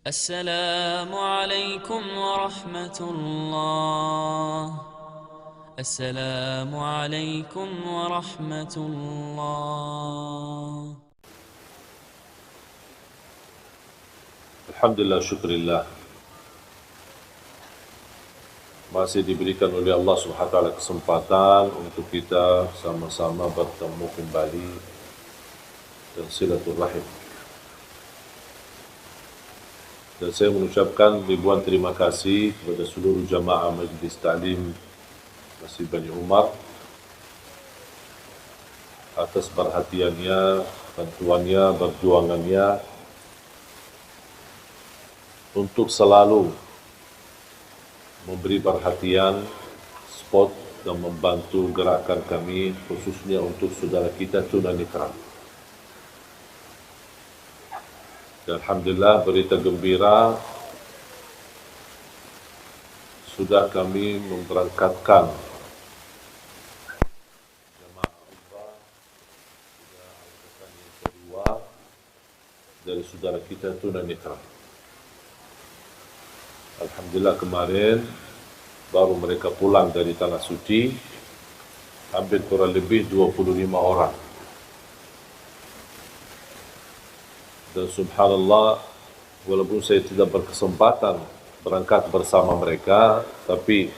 السلام عليكم ورحمة الله. السلام عليكم ورحمة الله. Alhamdulillah, syukurillah. Masih diberikan oleh Allah SWT kesempatan untuk kita sama-sama bertemu kembali dan silaturahim. Dan saya mengucapkan ribuan terima kasih kepada seluruh jamaah Majlis Ta'lim Masjid Bani Umar atas perhatiannya, bantuannya, perjuangannya untuk selalu memberi perhatian, support dan membantu gerakan kami, khususnya untuk saudara kita tunanetra. Dan Alhamdulillah, berita gembira, sudah kami memberangkatkan jemaah umrah, sudah angkatan yang kedua dari saudara kita tunanetra. Alhamdulillah, kemarin baru mereka pulang dari Tanah Suci, hampir kurang lebih 25 orang. Dan subhanallah, walaupun saya tidak berkesempatan berangkat bersama mereka, tapi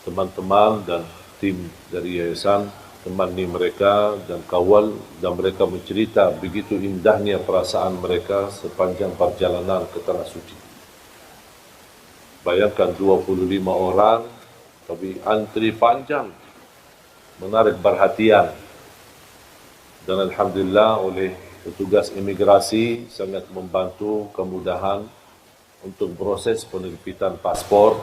teman-teman dan tim dari yayasan temani mereka dan kawal, dan mereka mencerita begitu indahnya perasaan mereka sepanjang perjalanan ke Tanah Suci. Bayangkan 25 orang, tapi antri panjang, menarik perhatian. Dan Alhamdulillah oleh petugas imigrasi sangat membantu kemudahan untuk proses penerbitan paspor.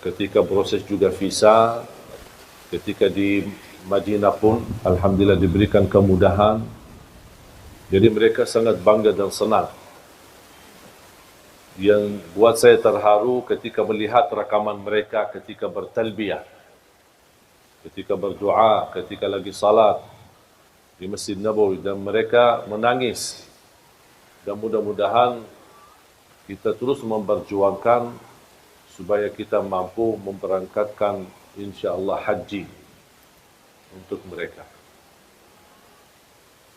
Ketika proses juga visa, ketika di Madinah pun Alhamdulillah diberikan kemudahan. Jadi mereka sangat bangga dan senang. Yang buat saya terharu ketika melihat rakaman mereka ketika bertalbiyah, ketika berdoa, ketika lagi salat di Masjid Nabawi, dan mereka menangis. Dan mudah-mudahan kita terus memperjuangkan supaya kita mampu memberangkatkan insya-Allah haji untuk mereka.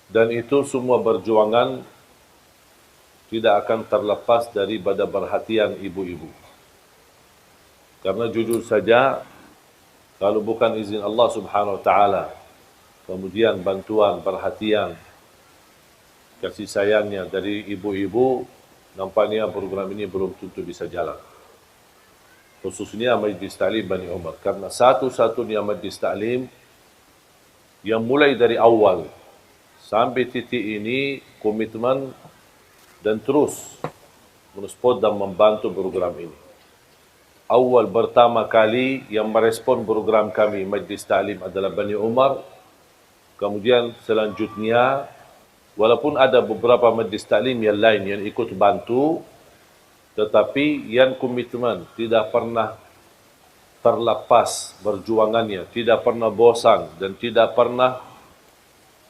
Dan itu semua perjuangan tidak akan terlepas daripada perhatian ibu-ibu. Karena jujur saja, kalau bukan izin Allah Subhanahu wa taala, kemudian bantuan, perhatian, kasih sayangnya dari ibu-ibu, nampaknya program ini belum tentu bisa jalan. Khususnya Majlis Ta'lim Bani Umar. Karena satu-satunya Majlis Ta'lim yang mulai dari awal sampai titik ini komitmen dan terus mensupport dan membantu program ini. Awal pertama kali yang merespon program kami Majlis Ta'lim adalah Bani Umar. Kemudian selanjutnya, walaupun ada beberapa majlis taklim yang lain yang ikut bantu, tetapi yang komitmen tidak pernah terlepas perjuangannya, tidak pernah bosan dan tidak pernah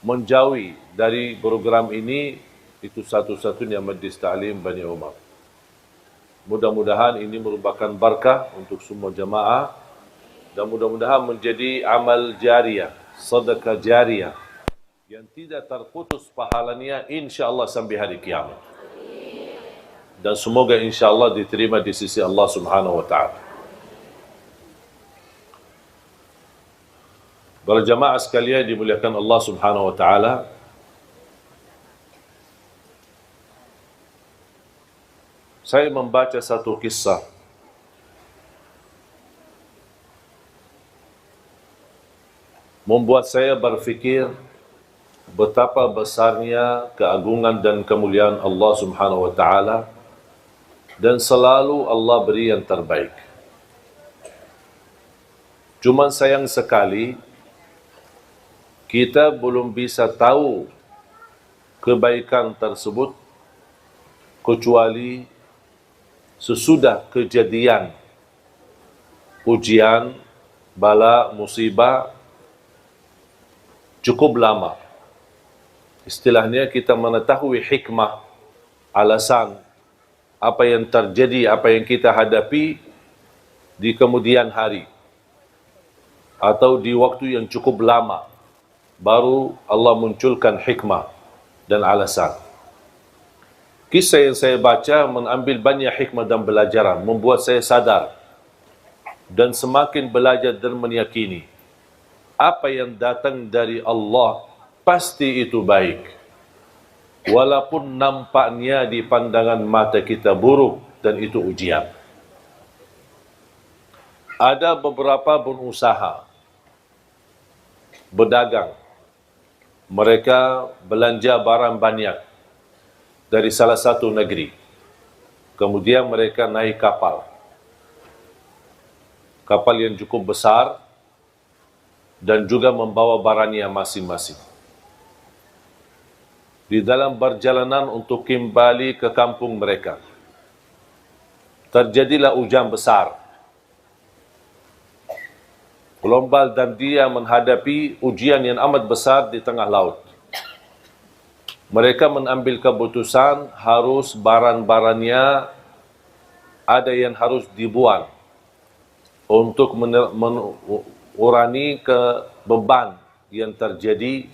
menjauhi dari program ini, itu satu-satunya majlis taklim Bani Umar. Mudah-mudahan ini merupakan berkah untuk semua jamaah dan mudah-mudahan menjadi amal jariah, sedekah jariah yang tidak terputus pahalanya insya-Allah sampai hari kiamat. Dan semoga insya-Allah diterima di sisi Allah Subhanahu wa taala. Para jamaah sekalian dimuliakan Allah Subhanahu wa taala, saya membaca satu kisah membuat saya berfikir betapa besarnya keagungan dan kemuliaan Allah Subhanahu wa taala, dan selalu Allah beri yang terbaik. Cuman sayang sekali kita belum bisa tahu kebaikan tersebut kecuali sesudah kejadian ujian, bala, musibah cukup lama. Istilahnya kita mengetahui hikmah alasan apa yang terjadi, apa yang kita hadapi di kemudian hari atau di waktu yang cukup lama, baru Allah munculkan hikmah dan alasan. Kisah yang saya baca mengambil banyak hikmah dan pelajaran, membuat saya sadar dan semakin belajar dan meyakini apa yang datang dari Allah pasti itu baik, walaupun nampaknya di pandangan mata kita buruk, dan itu ujian. Ada beberapa pengusaha berdagang, mereka belanja barang banyak dari salah satu negeri, kemudian mereka naik kapal yang cukup besar dan juga membawa barangnya masing-masing. Di dalam perjalanan untuk kembali ke kampung mereka, terjadilah hujan besar, gelombang, dan dia menghadapi ujian yang amat besar di tengah laut. Mereka mengambil keputusan harus barang-barangnya ada yang harus dibuang untuk mengurangi beban yang terjadi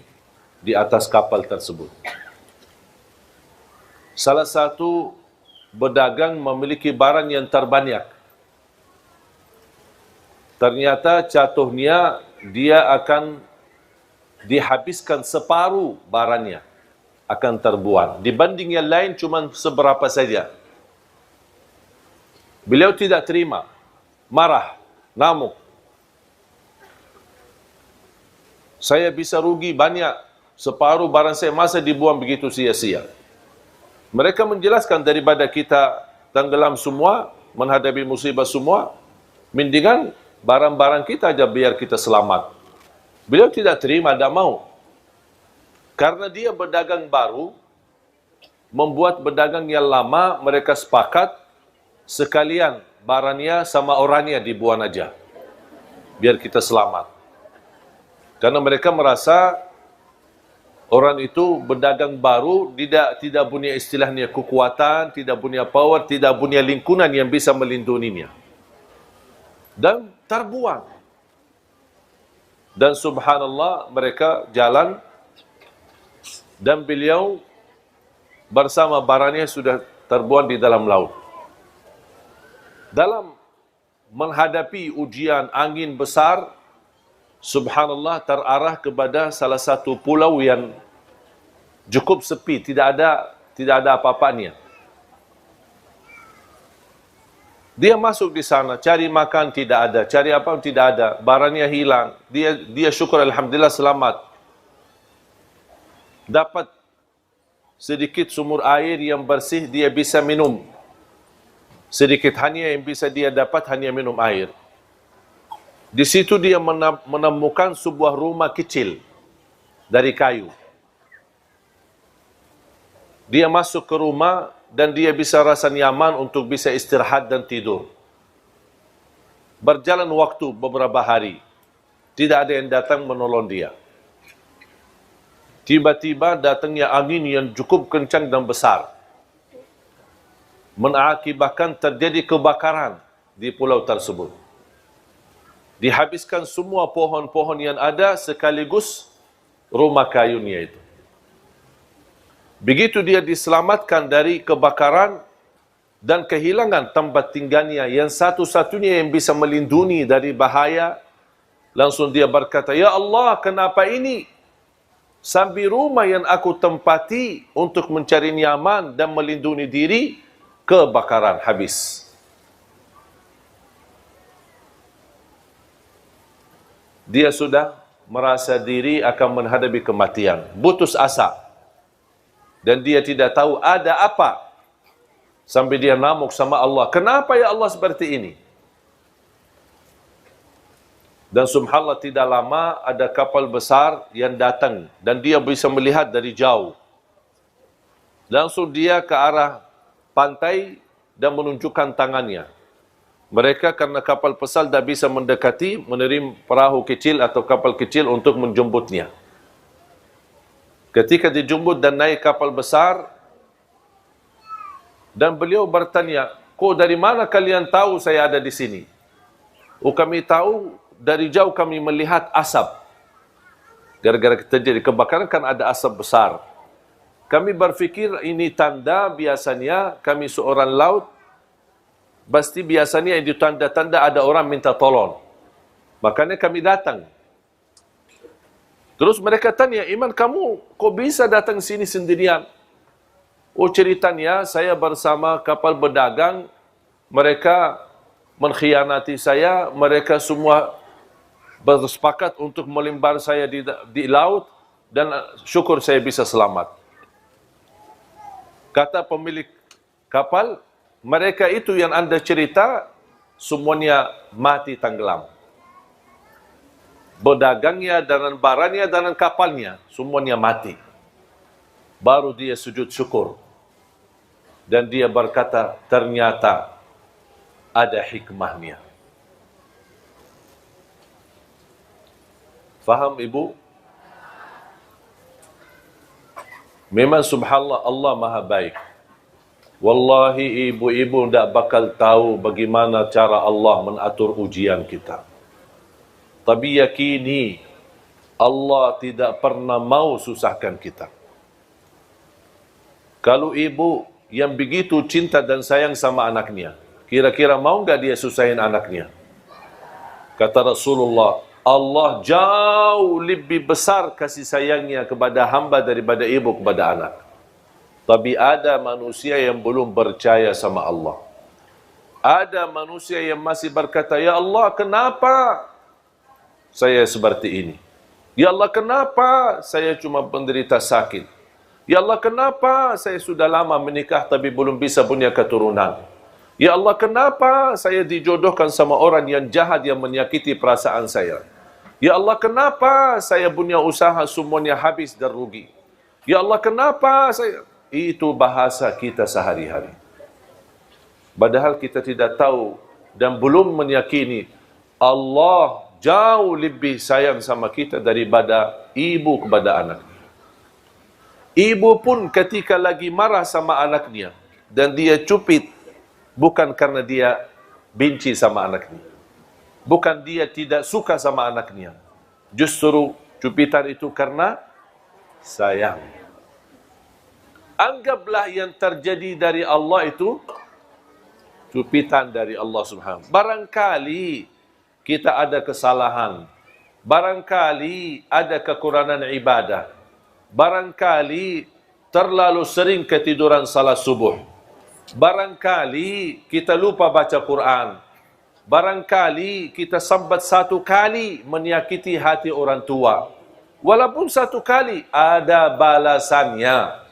di atas kapal tersebut. Salah satu pedagang memiliki barang yang terbanyak. Ternyata jatuhnya dia akan dihabiskan separuh barangnya, akan terbuang. Dibanding yang lain cuma seberapa saja. Beliau tidak terima, marah, ngamuk. Saya bisa rugi banyak, separuh barang saya masa dibuang begitu sia-sia. Mereka menjelaskan, daripada kita tenggelam semua, menghadapi musibah semua, mendingan barang-barang kita aja biar kita selamat. Beliau tidak terima, tidak mau. Karena dia berdagang baru, membuat berdagang yang lama, mereka sepakat sekalian barangnya sama orangnya dibuang aja, biar kita selamat. Karena mereka merasa orang itu berdagang baru, tidak punya istilahnya kekuatan, tidak punya power, tidak punya lingkungan yang bisa melindunginya. Dan terbuang. Dan subhanallah, mereka jalan, dan beliau bersama barangnya sudah terbuang di dalam laut. Dalam menghadapi ujian angin besar, subhanallah, terarah kepada salah satu pulau yang cukup sepi, tidak ada apa-apanya. Dia masuk di sana, cari makan tidak ada, cari apa tidak ada, barangnya hilang. Dia syukur, alhamdulillah selamat. Dapat sedikit sumur air yang bersih, dia bisa minum. Sedikit hanya yang bisa dia dapat, hanya minum air. Di situ dia menemukan sebuah rumah kecil dari kayu. Dia masuk ke rumah dan dia bisa rasa nyaman untuk bisa istirahat dan tidur. Berjalan waktu beberapa hari, tidak ada yang datang menolong dia. Tiba-tiba datangnya angin yang cukup kencang dan besar, mengakibatkan terjadi kebakaran di pulau tersebut. Dihabiskan semua pohon-pohon yang ada sekaligus rumah kayunya itu. Begitu dia diselamatkan dari kebakaran dan kehilangan tempat tinggalnya yang satu-satunya yang bisa melindungi dari bahaya, langsung dia berkata, "Ya Allah, kenapa ini? Sampai rumah yang aku tempati untuk mencari nyaman dan melindungi diri, kebakaran habis." Dia sudah merasa diri akan menghadapi kematian, putus asa. Dan dia tidak tahu ada apa. Sampai dia ngamuk sama Allah, "Kenapa ya Allah seperti ini?" Dan subhanallah, tidak lama ada kapal besar yang datang dan dia bisa melihat dari jauh. Langsung dia ke arah pantai dan menunjukkan tangannya. Mereka karena kapal besar tidak bisa mendekati, menerima perahu kecil atau kapal kecil untuk menjemputnya. Ketika dijemput dan naik kapal besar, Dan beliau bertanya, kok dari mana kalian tahu saya ada di sini? Oh, kami tahu dari jauh kami melihat asap. Gara-gara terjadi kebakaran kan ada asap besar. Kami berfikir ini tanda, biasanya kami seorang laut, pasti biasanya itu tanda-tanda ada orang minta tolong. Makanya kami datang. Terus mereka tanya, Iman kamu kok bisa datang sini sendirian? Oh, ceritanya saya bersama kapal berdagang, mereka mengkhianati saya, mereka semua bersepakat untuk melimbar saya di laut, dan syukur saya bisa selamat. Kata pemilik kapal, mereka itu yang Anda cerita, semuanya mati tenggelam. Berdagangnya, dan barangnya, dan kapalnya, semuanya mati. Baru dia sujud syukur. Dan dia berkata, ternyata ada hikmahnya. Faham ibu? Memang subhanallah, Allah maha baik. Wallahi ibu-ibu tidak bakal tahu bagaimana cara Allah mengatur ujian kita. Tapi yakini, Allah tidak pernah mau susahkan kita. Kalau ibu yang begitu cinta dan sayang sama anaknya, kira-kira mau enggak dia susahin anaknya? Kata Rasulullah, Allah jauh lebih besar kasih sayangnya kepada hamba daripada ibu kepada anak. Tapi ada manusia yang belum percaya sama Allah. Ada manusia yang masih berkata, ya Allah, kenapa saya seperti ini? Ya Allah, kenapa saya cuma menderita sakit? Ya Allah, kenapa saya sudah lama menikah tapi belum bisa punya keturunan? Ya Allah, kenapa saya dijodohkan sama orang yang jahat yang menyakiti perasaan saya? Ya Allah, kenapa saya punya usaha semuanya habis dan rugi? Ya Allah, kenapa saya... Itu bahasa kita sehari-hari. Padahal kita tidak tahu dan belum meyakini Allah jauh lebih sayang sama kita daripada ibu kepada anak. Ibu pun ketika lagi marah sama anaknya dan dia cupit, bukan karena dia benci sama anaknya, bukan dia tidak suka sama anaknya, justru cupitan itu karena sayang. Anggaplah yang terjadi dari Allah itu cupitan dari Allah Subhanahu. Barangkali kita ada kesalahan, barangkali ada kekurangan ibadah, barangkali terlalu sering ketiduran salat subuh, barangkali kita lupa baca Quran, barangkali kita sambat satu kali menyakiti hati orang tua. Walaupun satu kali, ada balasannya.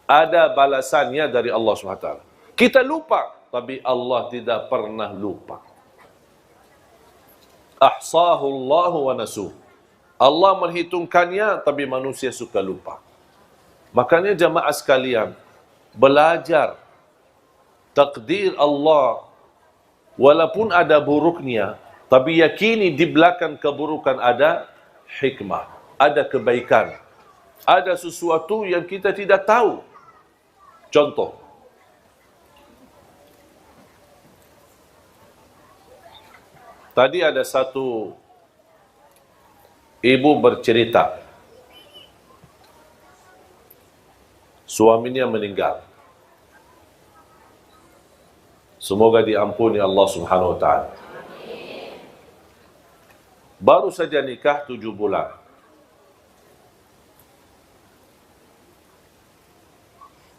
Ada balasannya dari Allah SWT. Kita lupa, tapi Allah tidak pernah lupa. Ahsahullahu wa nasuh. Allah menghitungkannya, tapi manusia suka lupa. Makanya jamaah sekalian, belajar takdir Allah, walaupun ada buruknya, tapi yakini di belakang keburukan ada hikmah, ada kebaikan, ada sesuatu yang kita tidak tahu. Contoh, tadi ada satu ibu bercerita, suaminya meninggal. Semoga diampuni Allah Subhanahu wa taala. Baru saja nikah 7 bulan.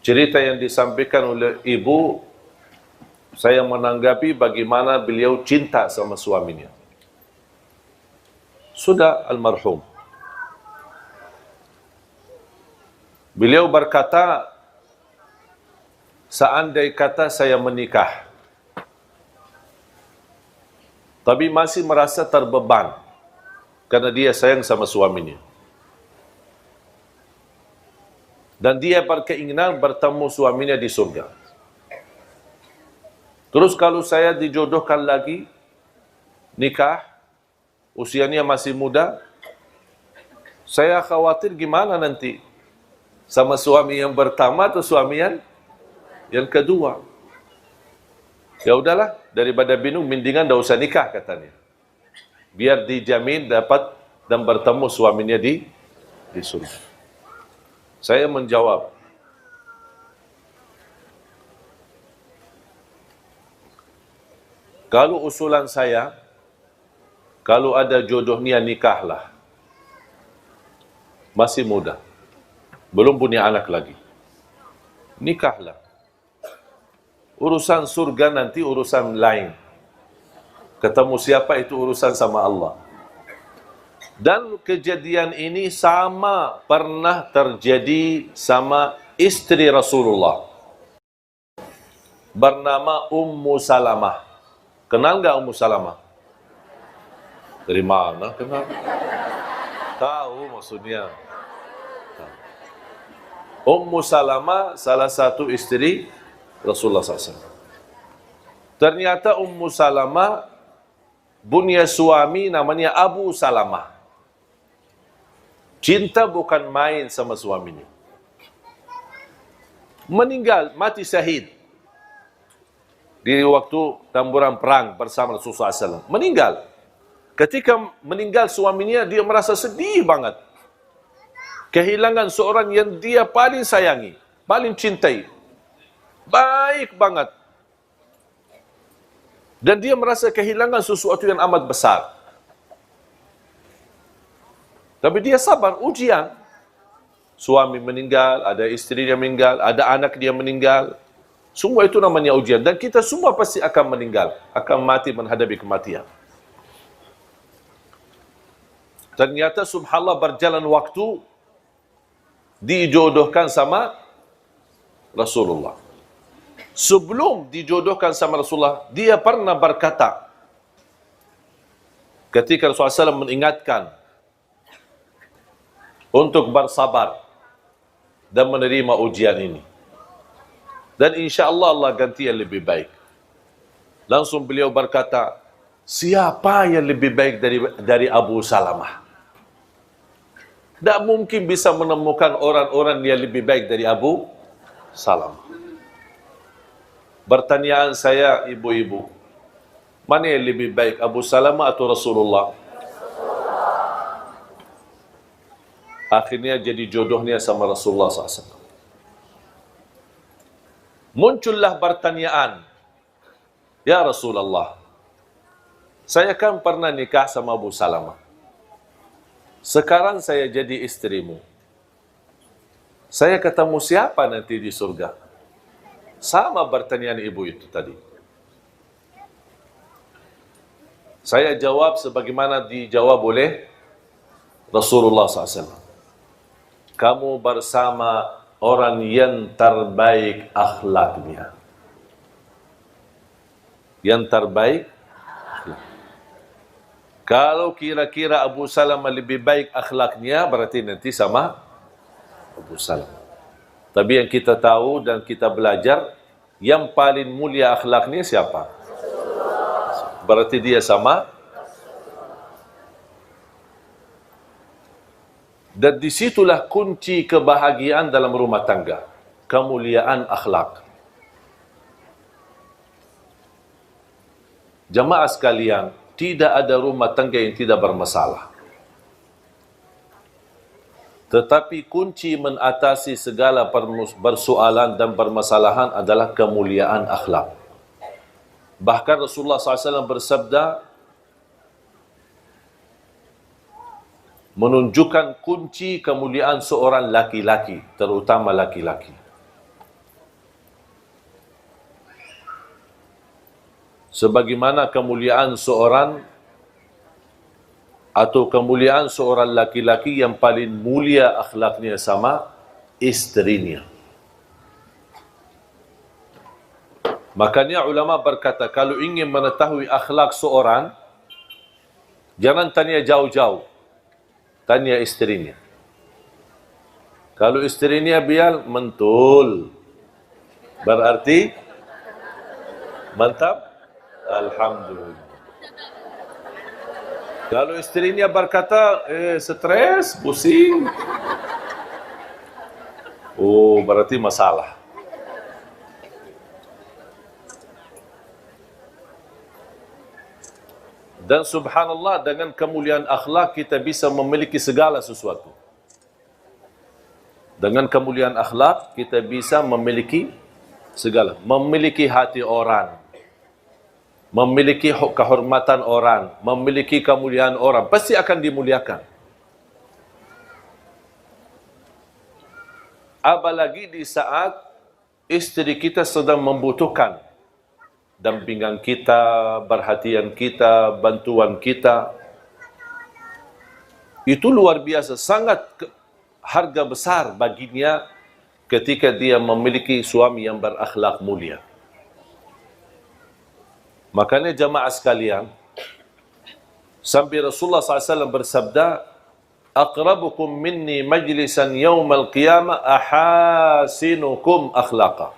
Cerita yang disampaikan oleh ibu, saya menanggapi bagaimana beliau cinta sama suaminya. Sudah almarhum. Beliau berkata, seandai kata saya menikah, tapi masih merasa terbeban karena dia sayang sama suaminya. Dan dia berkeinginan bertemu suaminya di surga. Terus kalau saya dijodohkan lagi, nikah, usianya masih muda, saya khawatir gimana nanti? Sama suami yang pertama atau suami yang Yang kedua, ya udahlah, daripada bingung, mendingan dah usah nikah katanya. Biar dijamin dapat dan bertemu suaminya di surga. Saya menjawab, kalau usulan saya, kalau ada jodohnya nikahlah. Masih muda, belum punya anak lagi. Nikahlah. Urusan surga nanti urusan lain. Ketemu siapa itu urusan sama Allah. Dan kejadian ini sama pernah terjadi sama istri Rasulullah. Bernama Ummu Salamah. Kenal nggak Ummu Salamah? Dari mana kenal? Tahu maksudnya. Ummu Salamah salah satu istri Rasulullah SAW. Ternyata Ummu Salamah punya suami namanya Abu Salamah. Cinta bukan main sama suaminya. Meninggal, mati syahid di waktu tamburan perang bersama Rasulullah SAW. Meninggal. Ketika meninggal suaminya, dia merasa sedih banget. Kehilangan seorang yang dia paling sayangi, paling cintai. Baik banget. Dan dia merasa kehilangan sesuatu yang amat besar. Tapi dia sabar, ujian. Suami meninggal, ada istri dia meninggal, ada anak dia meninggal. Semua itu namanya ujian. Dan kita semua pasti akan meninggal, akan mati menghadapi kematian. Ternyata subhanallah berjalan waktu, dijodohkan sama Rasulullah. Sebelum dijodohkan sama Rasulullah, dia pernah berkata, ketika Rasulullah SAW mengingatkan untuk bersabar dan menerima ujian ini. Dan insya Allah Allah ganti yang lebih baik. Langsung beliau berkata, siapa yang lebih baik dari Abu Salamah? Tak mungkin bisa menemukan orang-orang yang lebih baik dari Abu Salamah. Pertanyaan saya, ibu-ibu, mana yang lebih baik, Abu Salamah atau Rasulullah? Akhirnya jadi jodohnya sama Rasulullah SAW. Muncullah pertanyaan, ya Rasulullah, saya kan pernah nikah sama Abu Salamah. Sekarang saya jadi istrimu. Saya ketemu siapa nanti di surga? Sama pertanyaan ibu itu tadi. Saya jawab sebagaimana dijawab oleh Rasulullah SAW. Kamu bersama orang yang terbaik akhlaknya. Yang terbaik akhlak. Kalau kira-kira Abu Salamah lebih baik akhlaknya, berarti nanti sama Abu Salamah. Tapi yang kita tahu dan kita belajar, yang paling mulia akhlaknya siapa? Berarti dia sama. Dan disitulah kunci kebahagiaan dalam rumah tangga. Kemuliaan akhlak. Jamaah sekalian, tidak ada rumah tangga yang tidak bermasalah. Tetapi kunci mengatasi segala persoalan dan permasalahan adalah kemuliaan akhlak. Bahkan Rasulullah SAW bersabda, menunjukkan kunci kemuliaan seorang laki-laki, terutama laki-laki. Sebagaimana kemuliaan seorang atau kemuliaan seorang laki-laki yang paling mulia akhlaknya sama istrinya. Makanya ulama berkata, kalau ingin mengetahui akhlak seorang, jangan tanya jauh-jauh, tanya istrinya. Kalau istrinya biar mentul, berarti mantap, alhamdulillah. Kalau istrinya berkata, stres, pusing, oh berarti masalah. Dan subhanallah, dengan kemuliaan akhlak kita bisa memiliki segala sesuatu. Dengan kemuliaan akhlak kita bisa memiliki segala. Memiliki hati orang, memiliki kehormatan orang, memiliki kemuliaan orang, pasti akan dimuliakan. Apalagi di saat istri kita sedang membutuhkan dampingan kita, perhatian kita, bantuan kita. Itu luar biasa, sangat harga besar baginya ketika dia memiliki suami yang berakhlak mulia. Makanya jamaah sekalian, sampai Rasulullah SAW bersabda, "Aqrabukum minni majlisan yawmal qiyamah ahasinukum akhlaqa."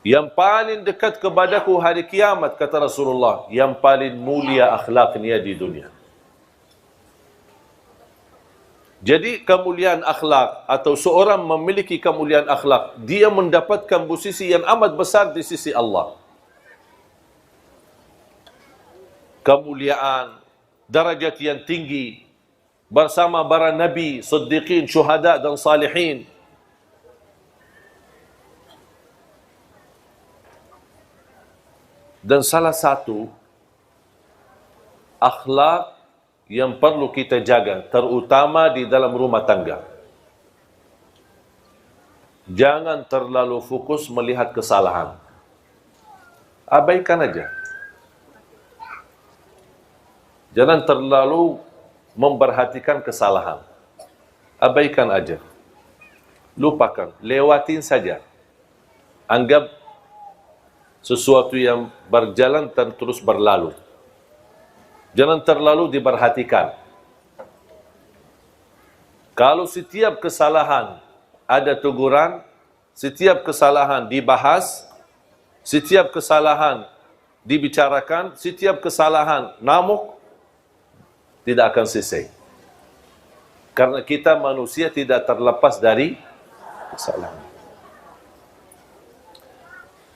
Yang paling dekat kepadaku hari kiamat, kata Rasulullah, yang paling mulia akhlaknya di dunia. Jadi kemuliaan akhlak atau seorang memiliki kemuliaan akhlak, dia mendapatkan posisi yang amat besar di sisi Allah. Kemuliaan, darajat yang tinggi bersama para nabi, siddiqin, syuhada dan salihin. Dan salah satu akhlak yang perlu kita jaga, terutama di dalam rumah tangga. Jangan terlalu fokus melihat kesalahan. Abaikan aja. Jangan terlalu memperhatikan kesalahan. Abaikan aja. Lupakan, lewatin saja. Anggap sesuatu yang berjalan dan terus berlalu. Jangan terlalu diperhatikan. Kalau setiap kesalahan ada teguran, setiap kesalahan dibahas, setiap kesalahan dibicarakan, setiap kesalahan namuk, tidak akan selesai. Karena kita manusia tidak terlepas dari kesalahan.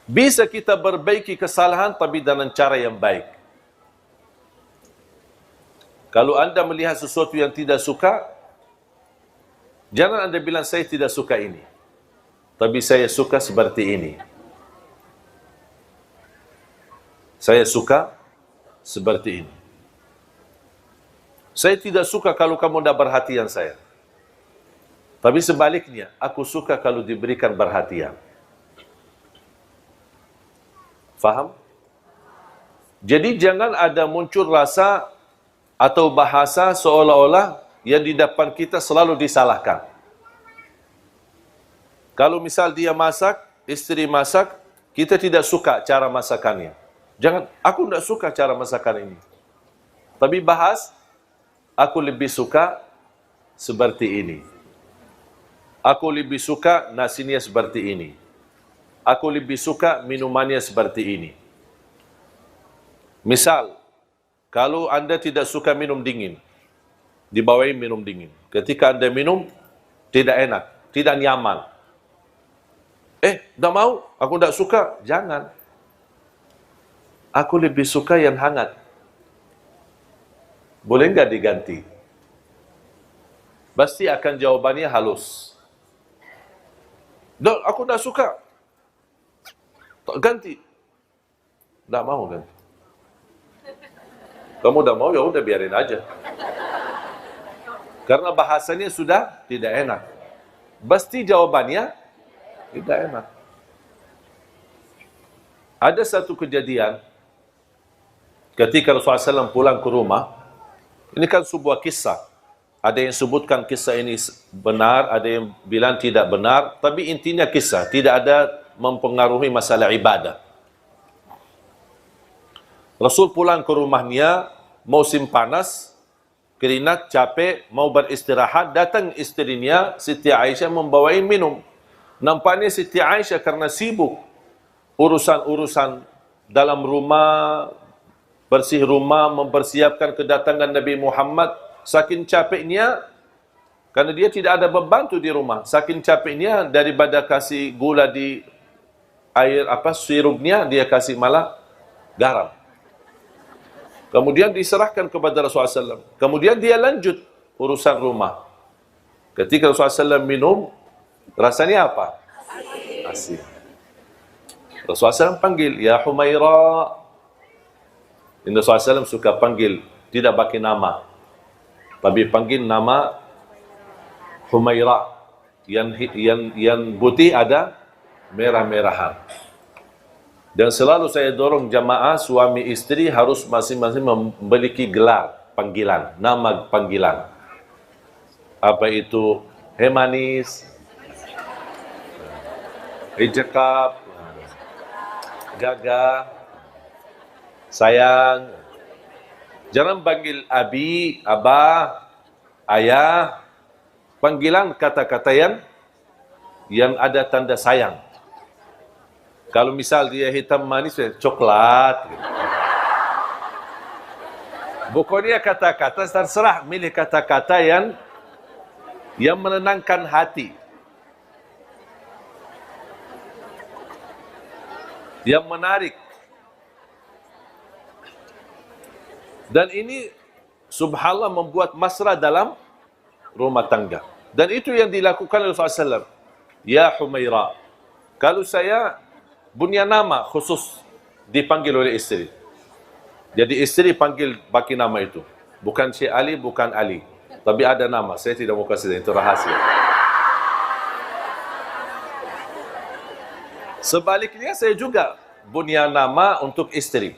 Bisa kita perbaiki kesalahan tapi dengan cara yang baik. Kalau anda melihat sesuatu yang tidak suka, jangan anda bilang saya tidak suka ini, tapi saya suka seperti ini. Saya suka seperti ini. Saya tidak suka kalau kamu tidak perhatian saya. Tapi sebaliknya, aku suka kalau diberikan perhatian. Faham? Jadi jangan ada muncul rasa atau bahasa seolah-olah yang di depan kita selalu disalahkan. Kalau misal dia masak, istri masak, kita tidak suka cara masakannya. Jangan, aku tidak suka cara masakan ini. Tapi bahas, aku lebih suka seperti ini. Aku lebih suka nasinya seperti ini. Aku lebih suka minumannya seperti ini. Misal, kalau anda tidak suka minum dingin, dibawain minum dingin. Ketika anda minum, tidak enak, tidak nyaman. Tak mau, aku tidak suka. Jangan. Aku lebih suka yang hangat. Boleh enggak diganti? Pasti akan jawabannya halus. Dok, aku tidak suka. Ganti. Tak mau ganti. Kamu tak mau, ya udah biarin aja. Karena bahasanya sudah tidak enak. Pasti jawabannya tidak enak. Ada satu kejadian ketika Rasulullah SAW pulang ke rumah. Ini kan sebuah kisah. Ada yang sebutkan kisah ini benar, ada yang bilang tidak benar, tapi intinya kisah, tidak ada mempengaruhi masalah ibadah. Rasul pulang ke rumahnya, musim panas, keringat, capek, mau beristirahat, datang istrinya, Siti Aisyah membawain minum. Nampaknya Siti Aisyah karena sibuk urusan-urusan dalam rumah, bersih rumah, mempersiapkan kedatangan Nabi Muhammad, saking capeknya, karena dia tidak ada pembantu di rumah, saking capeknya daripada kasih gula di air sirupnya, dia kasih malah garam. Kemudian diserahkan kepada Rasulullah SAW. Kemudian dia lanjut urusan rumah. Ketika Rasulullah SAW minum, rasanya apa? Asin. Rasulullah SAW panggil, Ya Humaira. Ini Rasulullah SAW suka panggil, tidak pakai nama. Tapi panggil nama Humaira. Yang putih ada merah-merahan. Dan selalu saya dorong jamaah suami istri harus masing-masing memiliki gelar panggilan, nama panggilan. Apa itu? Hei manis, hei cakap, gagah, sayang. Jangan panggil abi, abah, ayah. Panggilan kata-kata yang ada tanda sayang. Kalau misal dia hitam manis, coklat. Pokoknya kata-kata terserah, milih kata-kata yang menenangkan hati. Yang menarik. Dan ini subhanallah membuat mesra dalam rumah tangga. Dan itu yang dilakukan oleh Rasulullah SAW. Ya Humaira. Kalau saya punya nama khusus dipanggil oleh istri. Jadi istri panggil pakai nama itu. Bukan Syekh Ali, bukan Ali. Tapi ada nama. Saya tidak mau kasih, itu rahasia. Sebaliknya saya juga punya nama untuk istri.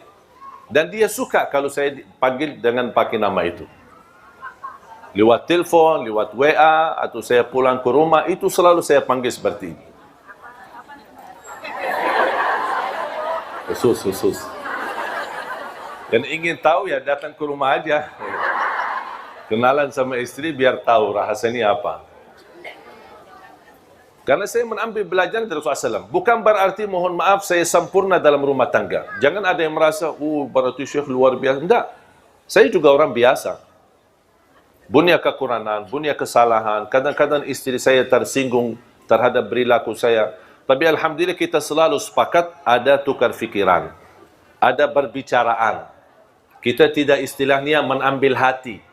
Dan dia suka kalau saya panggil dengan pakai nama itu. Lewat telefon, lewat WA, atau saya pulang ke rumah, itu selalu saya panggil seperti ini. Khusus. Yang ingin tahu ya datang ke rumah aja. Kenalan sama istri biar tahu rahasianya apa. Karena saya mengambil belajar dari Rasulullah SAW. Bukan berarti mohon maaf saya sempurna dalam rumah tangga. Jangan ada yang merasa, berarti Syekh luar biasa. Tidak. Saya juga orang biasa. Punya kekurangan, punya kesalahan. Kadang-kadang istri saya tersinggung terhadap perilaku saya. Tapi alhamdulillah kita selalu sepakat ada tukar fikiran. Ada berbicaraan. Kita tidak istilahnya menambil hati.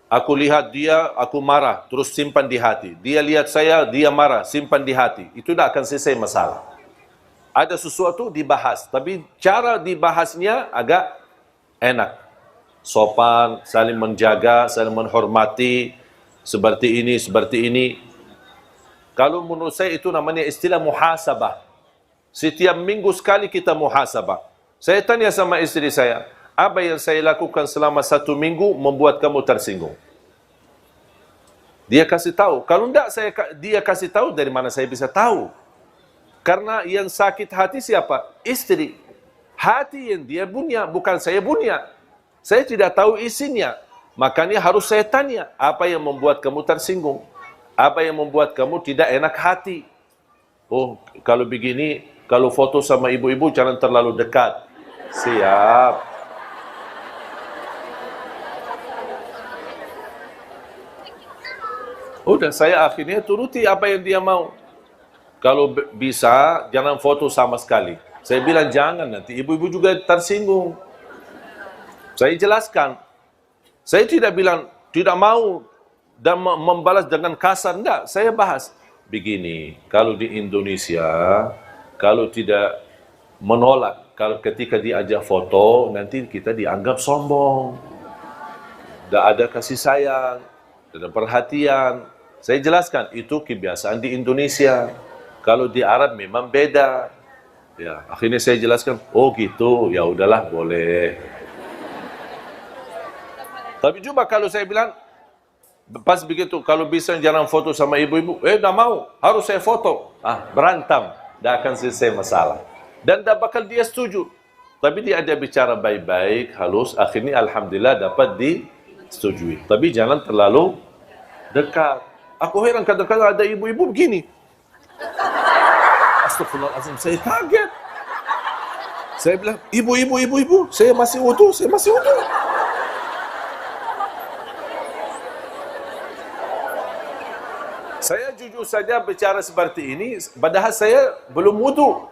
Aku lihat dia, aku marah, terus simpan di hati. Dia lihat saya, dia marah, simpan di hati. Itu tidak akan selesai masalah. Ada sesuatu dibahas, tapi cara dibahasnya agak enak. Sopan, saling menjaga, saling menghormati, seperti ini. Kalau menurut saya itu namanya istilah muhasabah. Setiap minggu sekali kita muhasabah. Saya tanya sama istri saya, apa yang saya lakukan selama 1 minggu membuat kamu tersinggung? Dia kasih tahu. Kalau tidak dia kasih tahu, dari mana saya bisa tahu? Karena yang sakit hati siapa? Istri. Hati yang dia punya, bukan saya punya. Saya tidak tahu isinya. Makanya harus saya tanya, apa yang membuat kamu tersinggung? Apa yang membuat kamu tidak enak hati? Oh, kalau begini, kalau foto sama ibu-ibu jangan terlalu dekat. Siap. Udah, saya akhirnya turuti apa yang dia mau. Kalau bisa, jangan foto sama sekali. Saya bilang jangan, nanti ibu-ibu juga tersinggung. Saya jelaskan. Saya tidak bilang, tidak mau dan membalas dengan kasar. Enggak, saya bahas. Begini, kalau di Indonesia, kalau tidak menolak, kalau ketika diajak foto, nanti kita dianggap sombong. Tidak ada kasih sayang, tidak ada perhatian. Saya jelaskan, itu kebiasaan di Indonesia. Kalau di Arab memang beda. Ya, akhirnya saya jelaskan, oh gitu, ya udahlah, boleh. Tapi coba kalau saya bilang, pas begitu, kalau bisa jangan foto sama ibu-ibu, tidak mau, harus saya foto. Berantem, tidak akan selesai masalah. Dan tidak bakal dia setuju. Tapi dia ada bicara baik-baik, halus, akhirnya alhamdulillah dapat disetujui. Tapi jangan terlalu dekat. Aku heran kadang-kadang ada ibu-ibu begini. Astagfirullahaladzim, saya kaget. Saya bilang, ibu, saya masih wudu. Saya jujur saja bicara seperti ini, padahal saya belum wudu.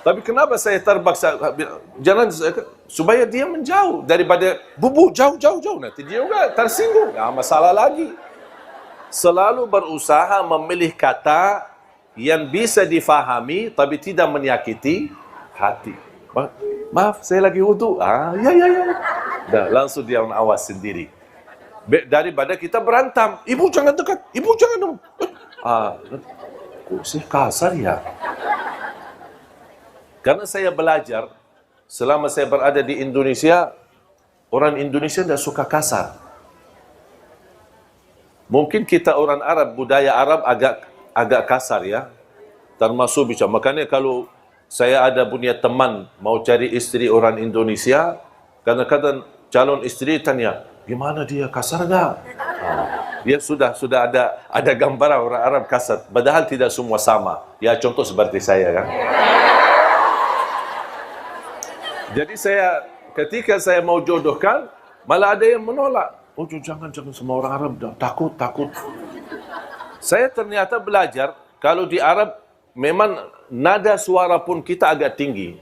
Tapi kenapa saya terpaksa? Jangan, supaya dia menjauh daripada bubu jauh. Nanti dia juga tersinggung. Masalah lagi. Selalu berusaha memilih kata yang bisa difahami tapi tidak menyakiti hati. Maaf, saya lagi wudu. Ya. Dah, langsung dia awas sendiri. Daripada kita berantam. Ibu jangan dekat. Ibu jangan dong. Kok sih kasar ya? Karena saya belajar, selama saya berada di Indonesia, orang Indonesia tidak suka kasar. Mungkin kita orang Arab, budaya Arab agak kasar ya. Termasuk bicara. Makanya kalau saya ada punya teman mau cari istri orang Indonesia, kadang-kadang calon istri tanya, gimana dia, kasar enggak? Dia sudah ada gambaran orang Arab kasar. Padahal tidak semua sama. Ya contoh seperti saya kan. Jadi ketika saya mau jodohkan, malah ada yang menolak. Oh jangan semua orang Arab, takut. Saya ternyata belajar, kalau di Arab, memang nada suara pun kita agak tinggi.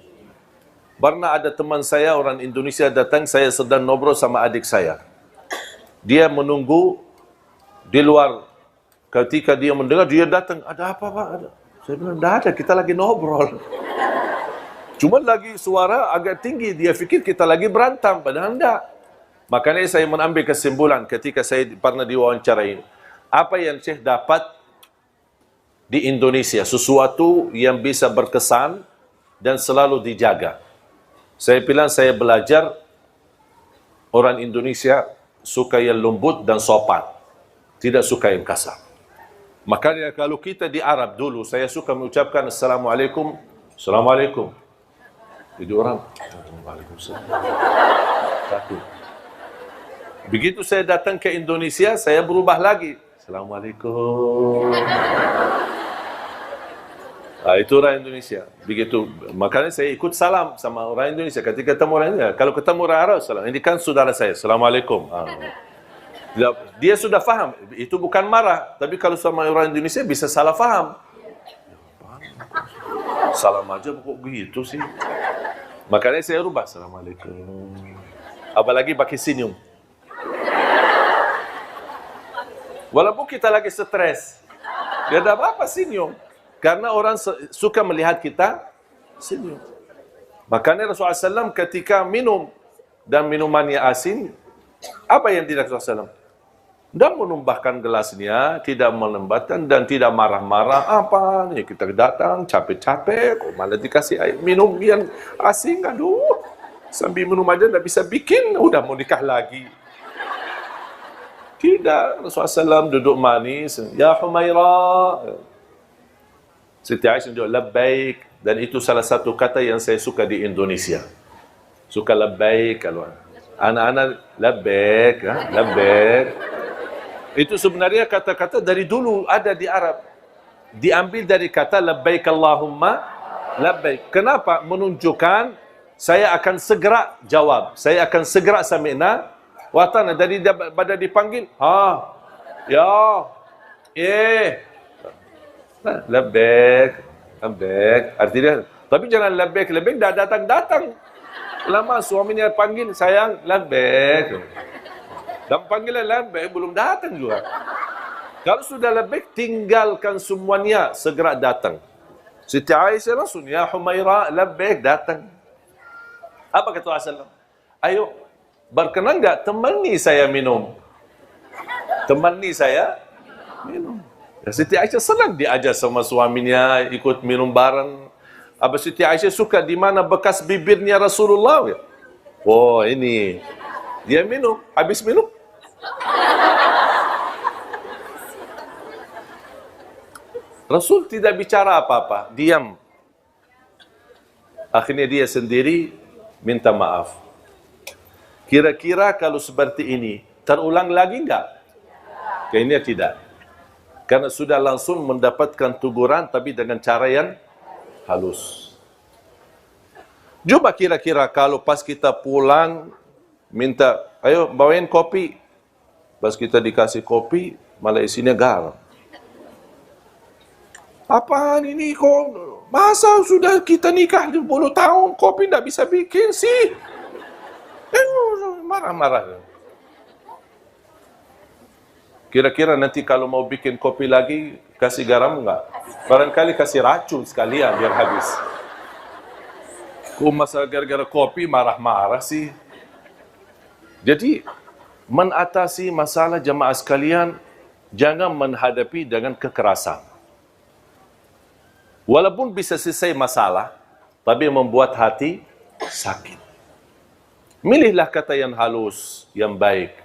Pernah ada teman saya, orang Indonesia datang, saya sedang ngobrol sama adik saya. Dia menunggu di luar. Ketika dia mendengar, dia datang. Ada apa Pak? Saya bilang, tidak ada, kita lagi ngobrol. Cuma lagi suara agak tinggi, dia fikir kita lagi berantem, padahal tidak. Makanya saya mengambil kesimpulan ketika saya pernah diwawancarai. Apa yang Syekh dapat di Indonesia, sesuatu yang bisa berkesan dan selalu dijaga. Saya bilang, saya belajar orang Indonesia suka yang lembut dan sopan, tidak suka yang kasar. Makanya kalau kita di Arab dulu, saya suka mengucapkan Assalamualaikum. Jadi orang, Waalaikumsalam. Begitu saya datang ke Indonesia, saya berubah lagi. Assalamualaikum. Itu orang Indonesia. Begitu. Makanya saya ikut salam sama orang Indonesia. Ketika ketemu orang Indonesia, kalau ketemu orang Arab, salam. Ini kan saudara saya. Assalamualaikum. Dia sudah faham. Itu bukan marah. Tapi kalau sama orang Indonesia bisa salah faham. Salam aja kok begitu sih. Makanya saya rubah. Assalamualaikum. Apalagi pakai senyum. Walaupun kita lagi stres, dia ada apa-apa senyum. Karena orang suka melihat kita senyum. Makanya Rasulullah SAW ketika minum dan minumannya asin, apa yang tidak Rasulullah SAW? Tidak menumbahkan gelasnya, tidak melembatkan dan tidak marah-marah. Apa nih kita datang capek-capek, kok malah dikasih air minum yang asin, aduh. Sambil minum aja tidak bisa bikin, udah mau nikah lagi. Tidak, Rasulullah SAW duduk manis, ya Humaira. Siti Aisyah duduk labbaik, dan itu salah satu kata yang saya suka di Indonesia. Suka labbaik, kalau anak-anak labbaik, labbaik. Itu sebenarnya kata-kata dari dulu ada di Arab. Diambil dari kata labbaik Allahumma labbaik. Kenapa? Menunjukkan saya akan segera jawab. Saya akan segera sami'na wa ata'na. Dari pada dipanggil, ya, labbaik, labbaik. Artinya, tapi jangan labbaik dah datang. Lama suaminya panggil, sayang, labbaik. Dan panggilan labbaik belum datang juga. Kalau sudah labbaik, tinggalkan semuanya, segera datang. Siti Aisyah langsung, ya Humaira, labbaik, datang. Apa kata Rasulullah? Ayo, berkenan enggak temani saya minum? Temani saya minum. Ya, Siti Aisyah senang diajar sama suaminya, ikut minum bareng. Apa Siti Aisyah suka di mana bekas bibirnya Rasulullah? Oh, ini. Dia minum, habis minum. Rasul tidak bicara apa-apa, diam. Akhirnya dia sendiri minta maaf. Kira-kira kalau seperti ini, terulang lagi enggak? Kayaknya tidak. Karena sudah langsung mendapatkan teguran, tapi dengan cara yang halus. Coba kira-kira kalau pas kita pulang, minta, ayo bawain kopi. Pas kita dikasih kopi, malah isinya garam. Apaan ini kok? Masa sudah kita nikah 20 tahun, kopi tidak bisa bikin sih? Marah-marah. Kira-kira nanti kalau mau bikin kopi lagi, kasih garam enggak? Barangkali kasih racun sekalian biar habis. Kok masa gara-gara kopi marah-marah sih? Jadi, mengatasi masalah jemaah sekalian, jangan menghadapi dengan kekerasan. Walaupun bisa selesai masalah, tapi membuat hati sakit. Milihlah kata yang halus, yang baik.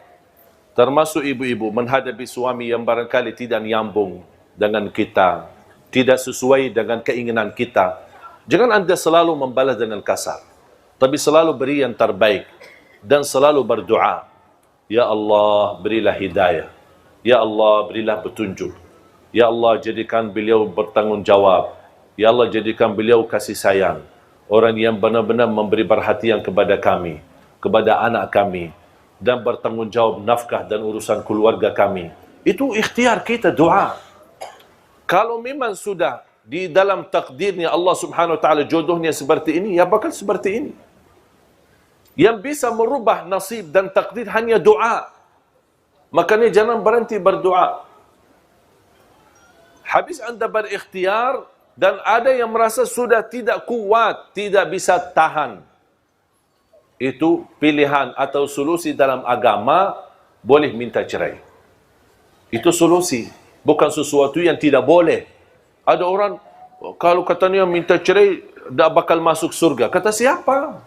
Termasuk ibu-ibu menghadapi suami yang barangkali tidak nyambung dengan kita, tidak sesuai dengan keinginan kita. Jangan anda selalu membalas dengan kasar, tapi selalu beri yang terbaik dan selalu berdoa. Ya Allah, berilah hidayah. Ya Allah, berilah petunjuk. Ya Allah, jadikan beliau bertanggungjawab. Ya Allah, jadikan beliau kasih sayang. Orang yang benar-benar memberi perhatian kepada kami, kepada anak kami, dan bertanggungjawab nafkah dan urusan keluarga kami. Itu ikhtiar kita, doa. Kalau memang sudah di dalam takdirnya Allah subhanahu wa ta'ala jodohnya seperti ini, ya bakal seperti ini. Yang bisa merubah nasib dan takdir hanya doa. Makanya jangan berhenti berdoa. Habis anda berikhtiar dan ada yang merasa sudah tidak kuat, tidak bisa tahan. Itu pilihan atau solusi dalam agama, boleh minta cerai. Itu solusi, bukan sesuatu yang tidak boleh. Ada orang, kalau katanya minta cerai, tak bakal masuk surga. Kata siapa?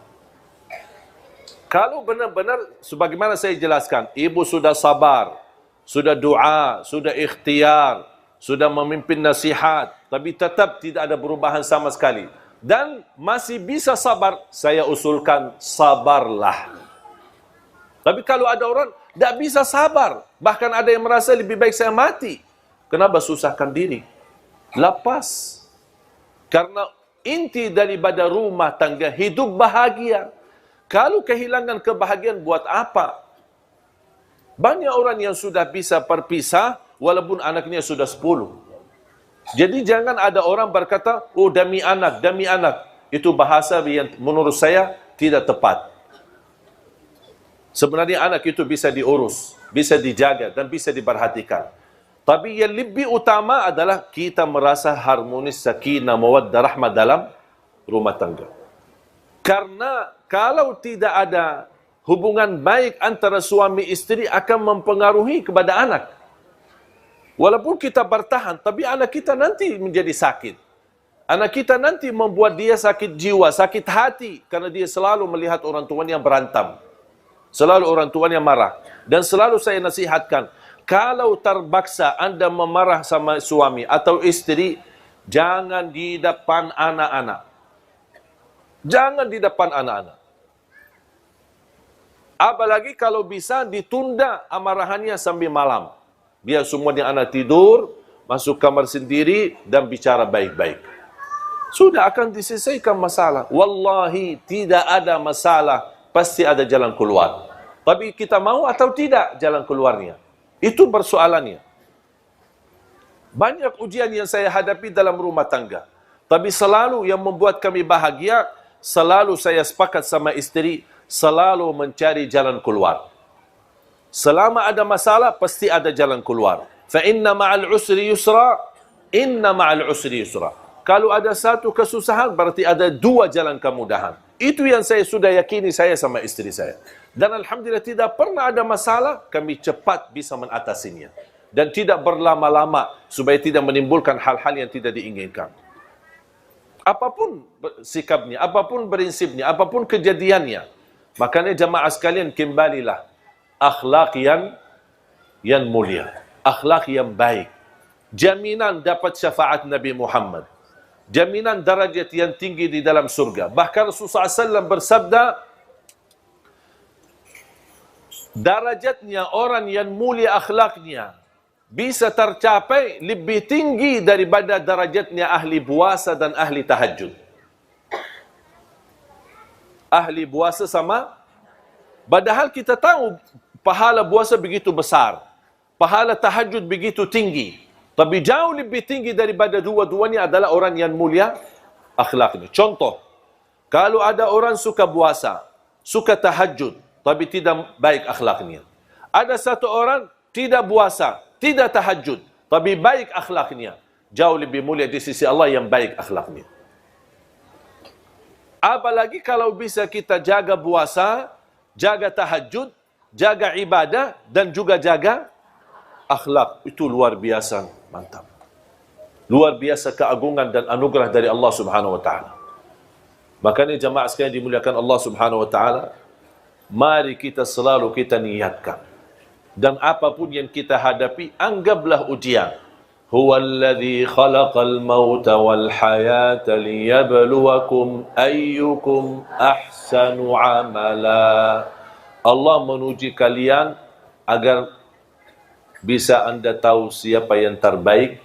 Kalau benar-benar, sebagaimana saya jelaskan, ibu sudah sabar, sudah doa, sudah ikhtiar, sudah memimpin nasihat, tapi tetap tidak ada perubahan sama sekali. Dan masih bisa sabar, saya usulkan sabarlah. Tapi kalau ada orang tidak bisa sabar, bahkan ada yang merasa lebih baik saya mati, kenapa susahkan diri? Lepas. Karena inti daripada rumah tangga hidup bahagia. Kalau kehilangan kebahagiaan buat apa? Banyak orang yang sudah bisa berpisah walaupun anaknya sudah 10. Jadi jangan ada orang berkata, oh demi anak, demi anak. Itu bahasa yang menurut saya tidak tepat. Sebenarnya anak itu bisa diurus, bisa dijaga dan bisa diperhatikan. Tapi yang lebih utama adalah kita merasa harmonis, sakinah, mawaddah, rahmah dalam rumah tangga. Karena kalau tidak ada hubungan baik antara suami istri akan mempengaruhi kepada anak. Walaupun kita bertahan, tapi anak kita nanti menjadi sakit. Anak kita nanti membuat dia sakit jiwa, sakit hati. Karena dia selalu melihat orang tuanya berantem. Selalu orang tuanya marah. Dan selalu saya nasihatkan, kalau terpaksa anda memarah sama suami atau istri, jangan di depan anak-anak. Jangan di depan anak-anak. Apalagi kalau bisa ditunda amarahannya sampai malam. Biar semuanya anak tidur, masuk kamar sendiri dan bicara baik-baik. Sudah akan diselesaikan masalah. Wallahi tidak ada masalah, pasti ada jalan keluar. Tapi kita mau atau tidak jalan keluarnya. Itu persoalannya. Banyak ujian yang saya hadapi dalam rumah tangga. Tapi selalu yang membuat kami bahagia, selalu saya sepakat sama istri, selalu mencari jalan keluar. Selama ada masalah, pasti ada jalan keluar. Fa inna ma'al usri yusra, inna ma'al usri yusra. Kalau ada satu kesusahan, berarti ada dua jalan kemudahan. Itu yang saya sudah yakini saya sama istri saya. Dan alhamdulillah tidak pernah ada masalah, kami cepat bisa mengatasinya. Dan tidak berlama-lama, supaya tidak menimbulkan hal-hal yang tidak diinginkan. Apapun sikapnya, apapun prinsipnya, apapun kejadiannya. Makanya jamaah sekalian, kembalilah. Akhlak yang mulia, akhlak yang baik, jaminan dapat syafaat Nabi Muhammad, jaminan darajat yang tinggi di dalam surga. Bahkan Rasulullah SAW bersabda, darajatnya orang yang mulia akhlaknya bisa tercapai lebih tinggi daripada darajatnya ahli puasa dan ahli tahajud. Ahli puasa sama, padahal kita tahu pahala puasa begitu besar, pahala tahajud begitu tinggi, tapi jauh lebih tinggi daripada dua-duanya adalah orang yang mulia akhlaknya. Contoh, kalau ada orang suka puasa, suka tahajud, tapi tidak baik akhlaknya. Ada satu orang tidak puasa, tidak tahajud, tapi baik akhlaknya. Jauh lebih mulia di sisi Allah yang baik akhlaknya. Apalagi kalau bisa kita jaga puasa, jaga tahajud, jaga ibadah, dan juga jaga akhlak. Itu luar biasa, mantap. Luar biasa keagungan dan anugerah dari Allah Subhanahu wa taala. Makanya jamaah sekalian dimuliakan Allah Subhanahu wa taala, mari kita selalu kita niatkan. Dan apapun yang kita hadapi, anggaplah ujian. Huwallazi khalaqal mauta wal hayata liyabluwakum ayyukum ahsanu amala. Allah menuji kalian agar bisa anda tahu siapa yang terbaik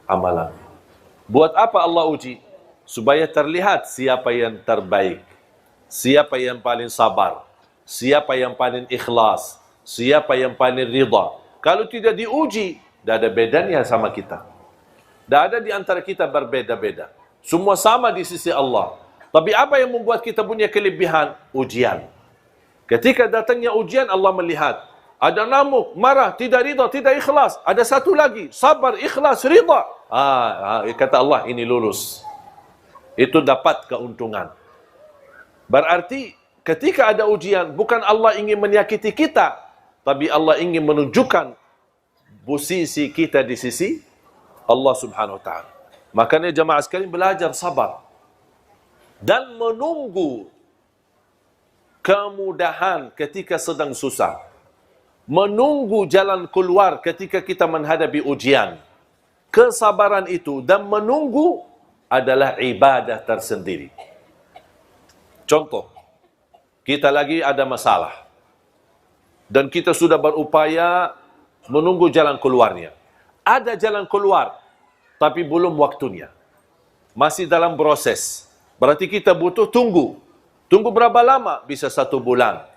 amalan. Buat apa Allah uji? Supaya terlihat siapa yang terbaik, siapa yang paling sabar, siapa yang paling ikhlas, siapa yang paling ridha. Kalau tidak diuji, tidak ada bedanya sama kita. Tidak ada di antara kita berbeda-beda. Semua sama di sisi Allah. Tapi apa yang membuat kita punya kelebihan? Ujian. Ketika datangnya ujian, Allah melihat. Ada namuk, marah, tidak ridha, tidak ikhlas. Ada satu lagi, sabar, ikhlas, ridha. Kata Allah, ini lulus. Itu dapat keuntungan. Berarti ketika ada ujian, bukan Allah ingin menyakiti kita, tapi Allah ingin menunjukkan posisi kita di sisi Allah Subhanahu wa taala. Makanya jemaah sekalian belajar sabar dan menunggu kemudahan ketika sedang susah. Menunggu jalan keluar ketika kita menghadapi ujian. Kesabaran itu dan menunggu adalah ibadah tersendiri. Contoh, kita lagi ada masalah dan kita sudah berupaya menunggu jalan keluarnya. Ada jalan keluar, tapi belum waktunya. Masih dalam proses. Berarti kita butuh tunggu. Tunggu berapa lama? Bisa 1 bulan.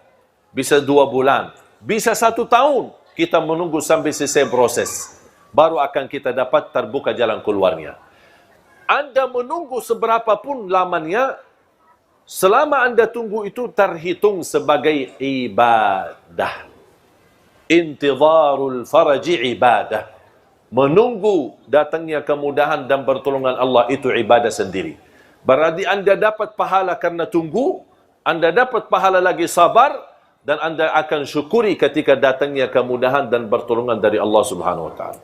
Bisa 2 bulan. Bisa 1 tahun. Kita menunggu sampai selesai proses. Baru akan kita dapat terbuka jalan keluarnya. Anda menunggu seberapapun lamanya, selama Anda tunggu itu terhitung sebagai ibadah. Intidharul faraji ibadah. Menunggu datangnya kemudahan dan pertolongan Allah itu ibadah sendiri. Berarti Anda dapat pahala karena tunggu, Anda dapat pahala lagi sabar, dan Anda akan syukuri ketika datangnya kemudahan dan pertolongan dari Allah Subhanahu wa taala.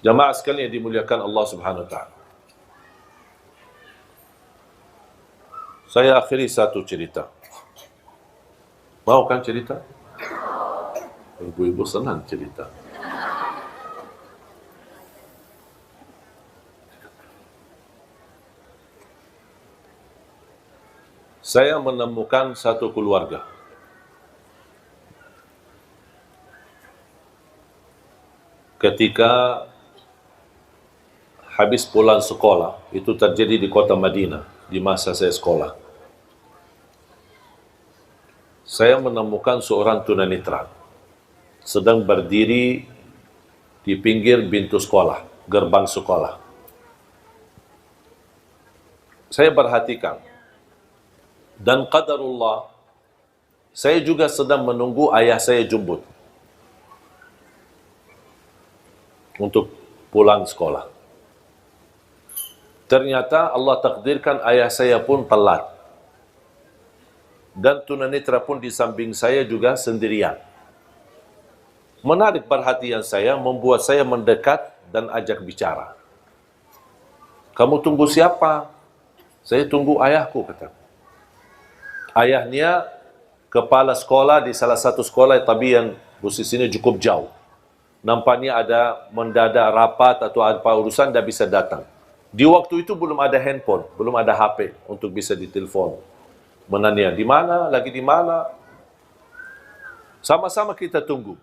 Jamaah sekalian yang dimuliakan Allah Subhanahu wa taala. Saya akhiri satu cerita. Mau kan cerita? Ibu-ibu senang cerita. Saya menemukan satu keluarga. Ketika habis pulang sekolah, itu terjadi di kota Madinah, di masa saya sekolah. Saya menemukan seorang tunanetra sedang berdiri di pinggir pintu sekolah, gerbang sekolah. Saya perhatikan. Dan qadarullah, saya juga sedang menunggu ayah saya jemput untuk pulang sekolah. Ternyata Allah takdirkan ayah saya pun telat. Dan tunanetra pun di samping saya juga sendirian. Menarik perhatian saya, membuat saya mendekat dan ajak bicara. Kamu tunggu siapa? Saya tunggu ayahku, kata. Ayahnya kepala sekolah di salah satu sekolah, tapi yang posisinya cukup jauh. Nampaknya ada mendadak rapat atau apa urusan, tidak bisa datang. Di waktu itu belum ada handphone, belum ada HP untuk bisa ditelepon. Menanya, di mana? Lagi di mana? Sama-sama kita tunggu.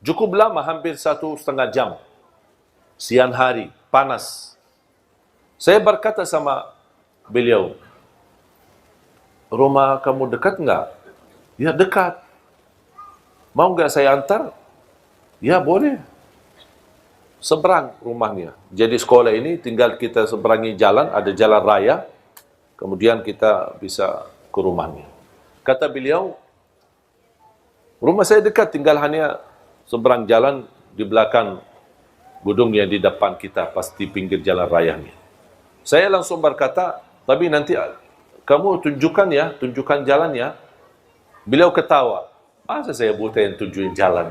Cukup lama, hampir 1,5 jam. Siang hari, panas. Saya berkata sama beliau, rumah kamu dekat enggak? Ya, dekat. Mau enggak saya antar? Ya, boleh. Seberang rumahnya. Jadi sekolah ini tinggal kita seberangi jalan, ada jalan raya. Kemudian kita bisa ke rumahnya. Kata beliau, rumah saya dekat, tinggal hanya seberang jalan di belakang gedung yang di depan kita, pasti pinggir jalan raya ni. Saya langsung berkata, tapi nanti kamu tunjukkan jalan ya. Beliau ketawa. Masa saya buta yang tunjukin jalan?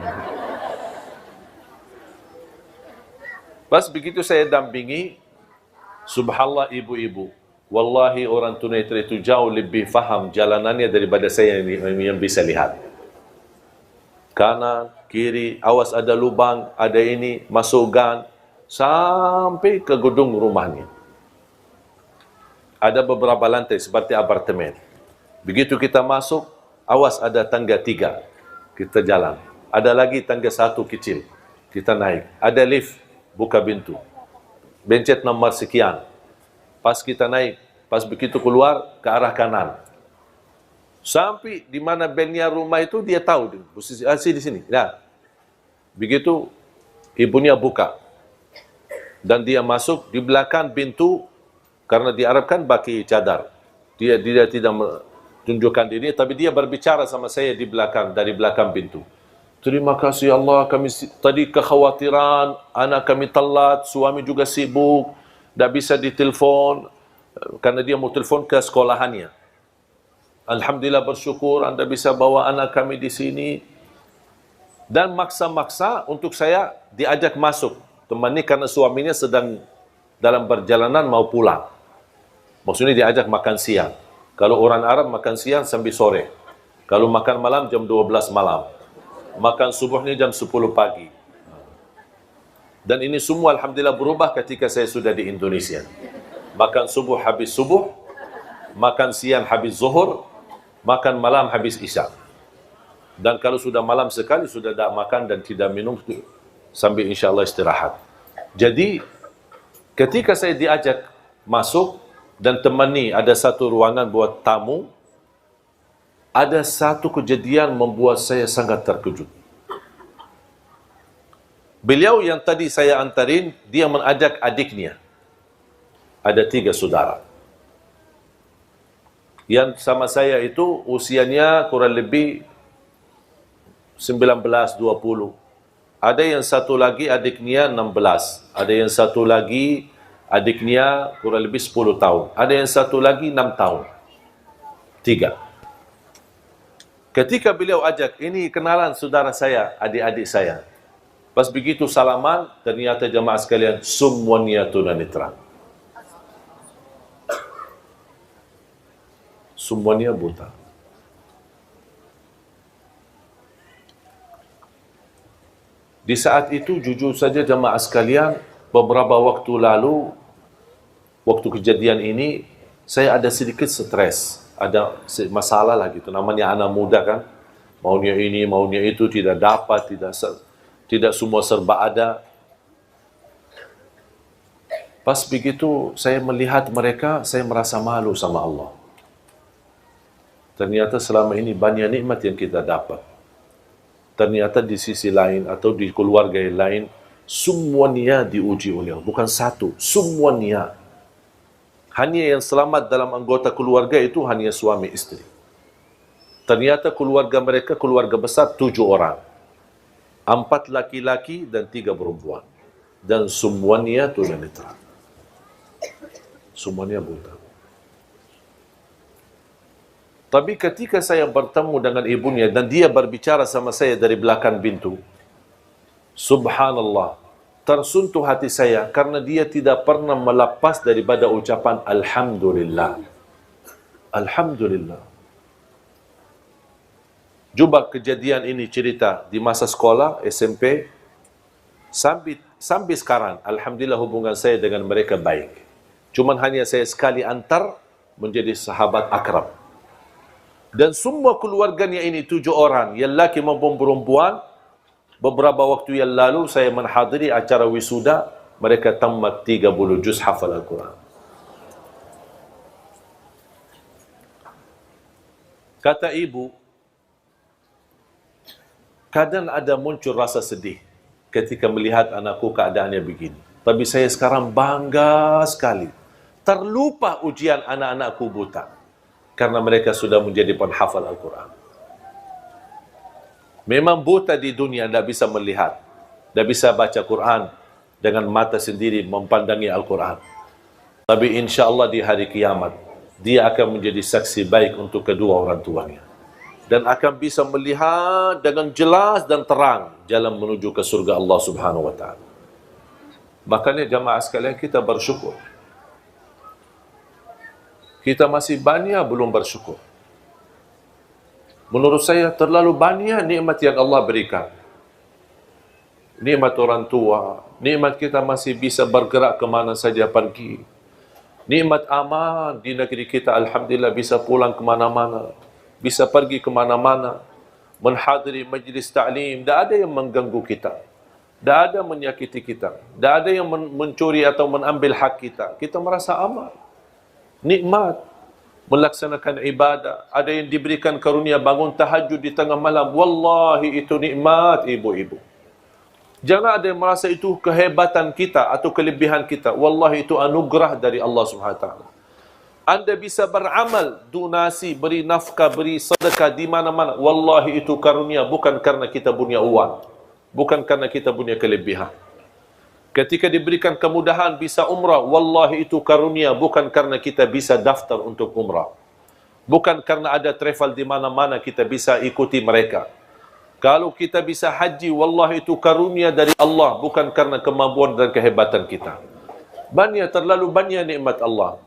Pas begitu saya dampingi, subhanallah ibu-ibu. Wallahi orang tunanetra itu jauh lebih faham jalanannya daripada saya yang bisa lihat. Kanan, kiri, awas ada lubang, ada ini, masuk gang, sampai ke gedung rumahnya. Ada beberapa lantai seperti apartemen. Begitu kita masuk, awas ada tangga 3, kita jalan. Ada lagi tangga 1 kecil, kita naik. Ada lift, buka pintu. Bencet nomor sekian. Pas kita naik, pas begitu keluar ke arah kanan. Sampai di mana belnya rumah itu dia tahu. Di sini. Nah, begitu ibunya buka. Dan dia masuk di belakang pintu, karena diharapkan pakai cadar. Dia tidak tunjukkan diri, tapi dia berbicara sama saya di belakang, dari belakang pintu. Terima kasih Allah, kami tadi kekhawatiran, anak kami telat, suami juga sibuk, tidak bisa ditelepon, karena dia mau telepon ke sekolahannya. Alhamdulillah bersyukur Anda bisa bawa anak kami di sini. Dan maksa-maksa untuk saya diajak masuk. Temani karena suaminya sedang dalam perjalanan mau pulang. Maksudnya diajak makan siang. Kalau orang Arab makan siang sampai sore. Kalau makan malam jam 12 malam. Makan subuhnya jam 10 pagi. Dan ini semua alhamdulillah berubah ketika saya sudah di Indonesia. Makan subuh habis subuh, makan siang habis zuhur, makan malam habis isya. Dan kalau sudah malam sekali, sudah tidak makan dan tidak minum, sambil insyaAllah istirahat. Jadi, ketika saya diajak masuk dan temani ada satu ruangan buat tamu, ada satu kejadian membuat saya sangat terkejut. Beliau yang tadi saya antarin, dia mengajak adiknya. Ada 3 saudara. Yang sama saya itu usianya kurang lebih 19-20. Ada yang satu lagi adiknya 16. Ada yang satu lagi adiknya kurang lebih 10 tahun. Ada yang satu lagi 6 tahun. 3. Ketika beliau ajak, ini kenalan saudara saya, adik-adik saya. Pas begitu salaman, ternyata jemaah sekalian, semuanya tunanetra. Semuanya buta. Di saat itu, jujur saja jemaah sekalian, beberapa waktu lalu, waktu kejadian ini, saya ada sedikit stres. Ada masalah lah gitu. Namanya anak muda kan. Maunya ini, maunya itu, tidak dapat, tidak semua serba ada. Pas begitu, saya melihat mereka, saya merasa malu sama Allah. Ternyata selama ini banyak nikmat yang kita dapat. Ternyata di sisi lain atau di keluarga yang lain, semuanya diuji oleh Allah. Bukan satu, semuanya. Hanya yang selamat dalam anggota keluarga itu hanya suami istri. Ternyata keluarga mereka, keluarga besar 7 orang. 4 laki-laki dan 3 perempuan. Dan semuanya tunanetra. Semuanya buta. Tapi ketika saya bertemu dengan ibunya dan dia berbicara sama saya dari belakang pintu, subhanallah, tersentuh hati saya karena dia tidak pernah melepas daripada ucapan Alhamdulillah. Alhamdulillah. Coba kejadian ini cerita di masa sekolah, SMP, sampai sekarang, alhamdulillah hubungan saya dengan mereka baik. Cuman hanya saya sekali antar menjadi sahabat akrab. Dan semua keluarganya ini 7 orang, yang laki maupun perempuan. Beberapa waktu yang lalu saya menghadiri acara wisuda, mereka tamat 30 juz hafal Al-Quran. Kata ibu, kadang ada muncul rasa sedih ketika melihat anakku keadaannya begini. Tapi saya sekarang bangga sekali. Terlupa ujian anak-anakku buta. karena mereka sudah menjadi penghafal Al-Quran. Memang buta di dunia, tidak bisa melihat, tidak bisa baca Quran dengan mata sendiri mempandangi Al-Quran. Tapi insya Allah di hari kiamat, dia akan menjadi saksi baik untuk kedua orang tuanya. Dan akan bisa melihat dengan jelas dan terang jalan menuju ke surga Allah Subhanahu wa ta'ala. Makanya jamaah sekalian, kita bersyukur. Kita masih banyak belum bersyukur. Menurut saya terlalu banyak nikmat yang Allah berikan. Nikmat orang tua, nikmat kita masih bisa bergerak kemana saja pergi. Nikmat aman di negeri kita, alhamdulillah bisa pulang kemana-mana, bisa pergi kemana-mana, menghadiri majlis ta'lim, tidak ada yang mengganggu kita, tidak ada menyakiti kita, tidak ada yang mencuri atau mengambil hak kita. Kita merasa aman, nikmat, melaksanakan ibadah. Ada yang diberikan karunia bangun tahajud di tengah malam. Wallahi itu nikmat, ibu-ibu. Jangan ada yang merasa itu kehebatan kita atau kelebihan kita. Wallahi itu anugerah dari Allah Subhanahu wa ta'ala. Anda bisa beramal, donasi, beri nafkah, beri sedekah di mana-mana. Wallahi itu karunia, bukan karena kita punya uang, bukan karena kita punya kelebihan. Ketika diberikan kemudahan bisa umrah, wallahi itu karunia, bukan karena kita bisa daftar untuk umrah, bukan karena ada travel di mana-mana kita bisa ikuti mereka. Kalau kita bisa haji, wallahi itu karunia dari Allah, bukan karena kemampuan dan kehebatan kita. Banyak, terlalu banyak nikmat Allah.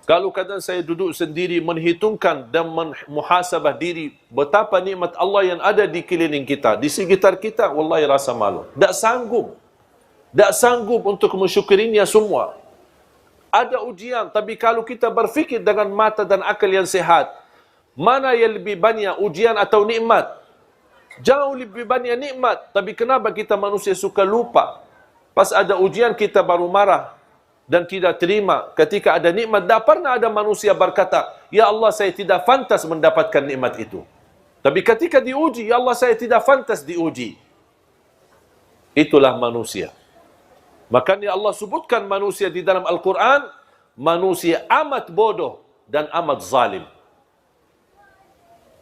Kalau kadang saya duduk sendiri menghitungkan dan muhasabah diri betapa nikmat Allah yang ada di keliling kita, di sekitar kita, wallahi rasa malu. Tak sanggup untuk mensyukurinya semua. Ada ujian, tapi kalau kita berfikir dengan mata dan akal yang sehat, mana yang lebih banyak, ujian atau nikmat? Jauh lebih banyak nikmat. Tapi kenapa kita manusia suka lupa? Pas ada ujian kita baru marah dan tidak terima. Ketika ada nikmat, tak pernah ada manusia berkata, ya Allah, saya tidak pantas mendapatkan nikmat itu. Tapi ketika diuji, ya Allah, saya tidak pantas diuji. Itulah manusia. Makanya Allah sebutkan manusia di dalam Al-Quran, manusia amat bodoh dan amat zalim.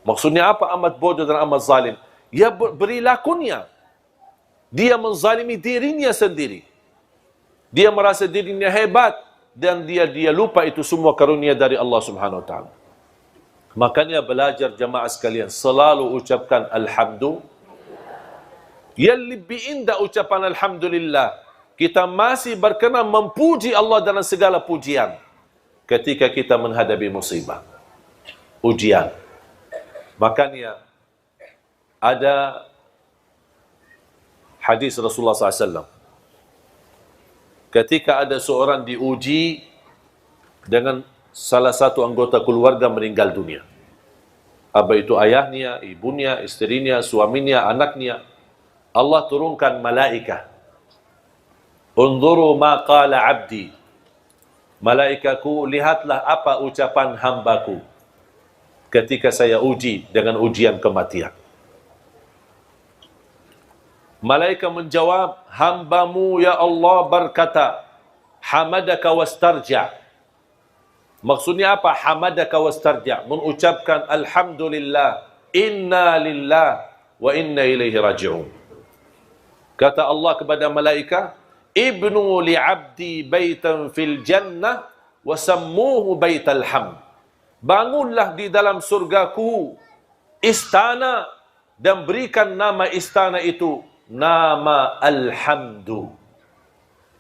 Maksudnya apa amat bodoh dan amat zalim? Ya perilakunya. Dia menzalimi dirinya sendiri. Dia merasa dirinya hebat dan dia lupa itu semua karunia dari Allah Subhanahu wa ta'ala. Makanya belajar jamaah sekalian, selalu ucapkan alhamdulillah. Yang lebih indah ucapan alhamdulillah, kita masih berkenan memuji Allah dalam segala pujian ketika kita menghadapi musibah, ujian. Makanya ada hadis Rasulullah SAW. Ketika ada seorang diuji dengan salah satu anggota keluarga meninggal dunia. Apa itu ayahnya, ibunya, istrinya, suaminya, anaknya. Allah turunkan malaikat. Unzuru ma qala abdi. Malaikatku, lihatlah apa ucapan hambaku ketika saya uji dengan ujian kematian. Malaikat menjawab, hambamu ya Allah berkata, hamadaka wastarja. Maksudnya apa? Hamadaka wastarja. Mengucapkan alhamdulillah, inna lillah wa inna ilaihi raji'un. Kata Allah kepada malaikat, ibnu li'abdi baitan fil jannah wa sammuhu baital hamd. Bangunlah di dalam surgaku istana dan berikan nama istana itu nama Alhamdu.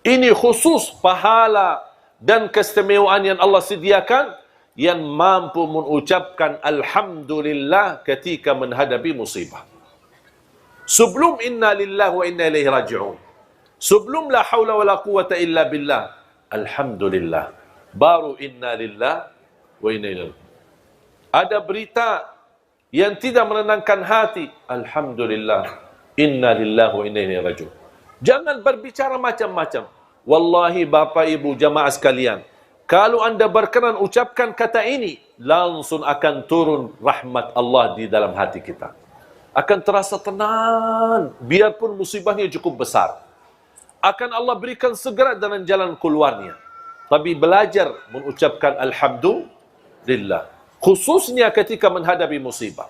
Ini khusus pahala dan keistimewaan yang Allah sediakan yang mampu mengucapkan alhamdulillah ketika menghadapi musibah. Sebelum inna lillahi wa inna ilaihi raji'un. Sebelum la haula wa la quwata illa billah, alhamdulillah. Baru inna lillahi wa inna ilaihi. Ada berita yang tidak menenangkan hati, alhamdulillah, inna lillahi wa inna ilaihi raji'un. Jangan berbicara macam-macam. Wallahi Bapak Ibu jamaah sekalian, kalau anda berkenan ucapkan kata ini, langsung akan turun rahmat Allah di dalam hati kita. Akan terasa tenang, biarpun musibahnya cukup besar. Akan Allah berikan segera dalam jalan keluarnya. Tapi belajar mengucapkan alhamdulillah. Khususnya ketika menghadapi musibah.